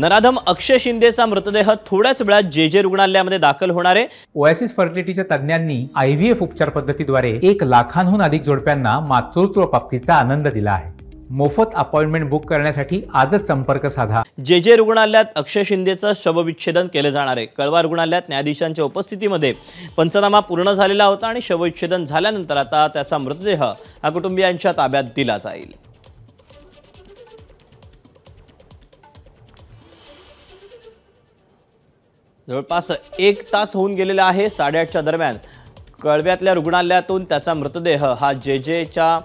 नराधम अक्षय शिंदेचा मृतदेह थोड्याच वेळात जे रुग्णालयामध्ये दाखल होणार आहे। ओएसिस फर्टिलिटीच्या तज्ञांनी आयव्हीएफ उपचार पद्धतीद्वारे 1 लाखांहून अधिक जोडप्यांना मातृत्व प्राप्तीचा आनंद दिला आहे। मोफत अपॉइंटमेंट बुक करण्यासाठी आजच संपर्क साधा। जे रुग्णालयात अक्षय शिंदेचं शवविच्छेदन केले जाणार आहे। कळवा रुग्णालयात न्यायाधीशांच्या उपस्थितीमध्ये पंचनामा पूर्ण झालेला होता आणि शवविच्छेदन झाल्यानंतर आता त्याचा मृतदेह हा कुटुंबियांच्या ताब्यात दिला जाईल। जवळपास 1 तास होऊन गेलेला आहे। 8:30च्या दरम्यान कळव्यातल्या रुग्णालयातून त्याचा मृतदेह हा जेच्या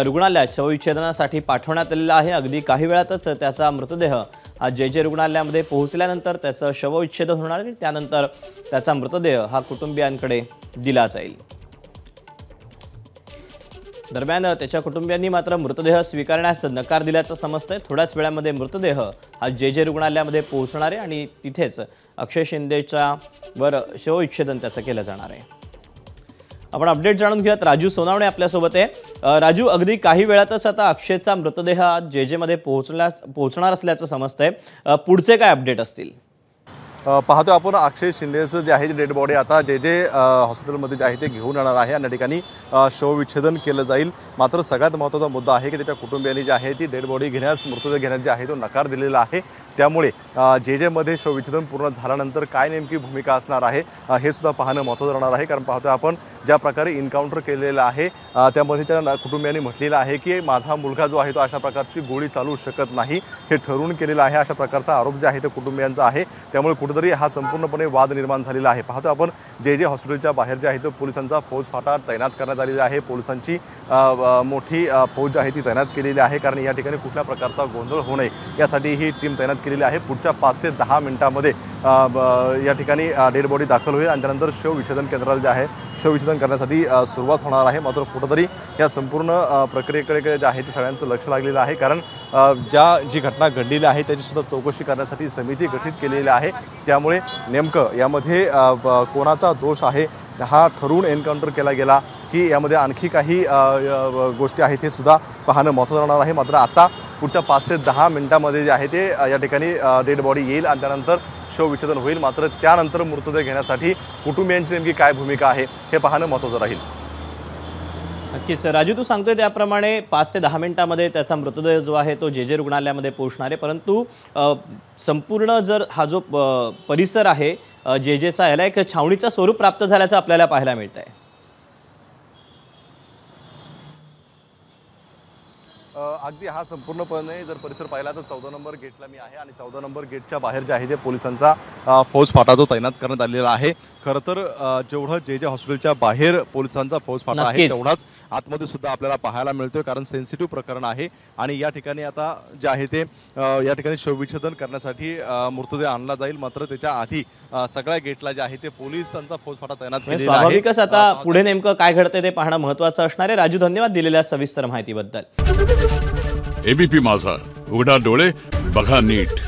रुग्णालयात शवविच्छेदनासाठी पाठवण्यात आलेला आहे। अगदी काही वेळातच त्याचा मृतदेह हा जे रुग्णालयामध्ये पोहोचल्यानंतर त्याचं शवविच्छेदन होणार आहे। त्यानंतर त्याचा मृतदेह हा कुटुंबियांकडे दिला जाईल। दरम्यान त्याच्या कुटुंबियांनी मात्र मृतदेह स्वीकारण्यास नकार दिल्याचं समजतंय। थोड्याच वेळामध्ये मृतदेह हा जे रुग्णालयामध्ये पोहोचणार आहे आणि तिथेच अक्षय शिंदेच्या वर शवविच्छेदन त्याचं केलं जाणार आहे। आपण अपडेट जाणून घेऊयात। राजू सोनावणे आपल्यासोबत आहे। राजू, अगदी काही वेळातच आता अक्षयचा मृतदेह जे मध्ये पोहोचणार असल्याचं समजतंय। पुढचे काय अपडेट असतील? पाहतो आपण अक्षय शिंदेचं जे आहे ते डेड बॉडी आता जे हॉस्पिटलमध्ये जे आहे ते घेऊन येणार आहे आणि त्या ठिकाणी शवविच्छेदन केलं जाईल। मात्र सगळ्यात महत्त्वाचा मुद्दा आहे की त्याच्या कुटुंबियांनी जे आहे ती डेड बॉडी घेण्यास मृतदेह घेण्यास जे आहे तो नकार दिलेला आहे। त्यामुळे जेमध्ये शवविच्छेदन पूर्ण झाल्यानंतर काय नेमकी भूमिका असणार आहे हे सुद्धा पाहणं महत्त्वाचं राहणार आहे। कारण पाहतो आपण ज्या प्रकारे एन्काउंटर केलेलं आहे त्यामध्ये त्या कुटुंबियांनी म्हटलेलं आहे की माझा मुलगा जो आहे तो अशा प्रकारची गोळी चालवू शकत नाही हे ठरवून केलेलं आहे। अशा प्रकारचा आरोप जे आहे तो कुटुंबियांचा आहे। त्यामुळे कुठेतरी हा संपूर्णपणे वाद निर्माण झालेला आहे। पाहतो आपण जे हॉस्पिटलच्या बाहेर जे आहे तो पोलिसांचा फौजफाटा तैनात करण्यात आलेला आहे। पोलिसांची मोठी फौज आहे ती तैनात केलेली आहे। कारण या ठिकाणी कुठल्या प्रकारचा गोंधळ होऊ नये यासाठी ही टीम तैनात केलेली आहे। पुढच्या 5 ते 10 मिनिटांमध्ये या ठिकाणी डेड बॉडी दाखल होईल आणि त्यानंतर शवविच्छेदन केंद्राला जे आहे शवविच्छेदन करण्यासाठी सुरुवात होणार आहे। मात्र कुठेतरी या संपूर्ण प्रक्रियेकडे जे आहे ते सगळ्यांचं लक्ष लागलेलं आहे। कारण जी घटना घडलेली आहे त्याची सुद्धा चौकशी करण्यासाठी समिती गठीत केलेली आहे। त्यामुळे नेमकं यामध्ये कोणाचा दोष आहे हा ठरवून एन्काउंटर केला गेला की यामध्ये आणखी काही गोष्टी आहेत हे सुद्धा पाहणं महत्त्वाचं राहणार आहे। मात्र आता पुढच्या 5 ते 10 मिनिटांमध्ये जे आहे ते या ठिकाणी डेड बॉडी येईल आणि त्यानंतर शवविच्छेदन होईल। मात्र त्यानंतर मृतदेह घेण्यासाठी कुटुंबियांची नेमकी काय भूमिका आहे हे पाहणं महत्त्वाचं राहील। नक्कीच राजू, तू सांगतोय त्याप्रमाणे 5 ते 10 मिनिटांमध्ये त्याचा मृतदेह जो आहे तो जे रुग्णालयामध्ये पोहोचणार आहे। परंतु संपूर्ण जर हा जो परिसर आहे जेचा याला एक छावणीचं स्वरूप प्राप्त झाल्याचं आपल्याला पाहायला मिळतंय। अगदी हा संपूर्णपणे जर परिसर पाहिला तर 14 नंबर गेटला मी आहे आणि 14 नंबर गेटच्या बाहेर जे आहे ते पोलिसांचा फौजफाटा जो तैनात करण्यात आलेला आहे। खरं तर जेवढं जे हॉस्पिटलच्या बाहेर पोलिसांचा फौजफाटा आहे तेवढाच आतमध्ये सुद्धा आपल्याला पाहायला मिळतोय। कारण सेन्सिटिव्ह प्रकरण आहे आणि या ठिकाणी आता जे आहे ते या ठिकाणी शवविच्छेदन करण्यासाठी मृतदेह आणला जाईल। मात्र त्याच्या आधी सगळ्या गेटला जे आहे ते पोलिसांचा फौजफाटा तैनात केलेला आहे। स्वाभाविकच आता पुढे नेमकं काय घडतंय ते पाहणं महत्त्वाचं असणार आहे। राजू, धन्यवाद दिलेल्या सविस्तर माहितीबद्दल। एबीपी माझा, उघडा डोळे बघा नीट।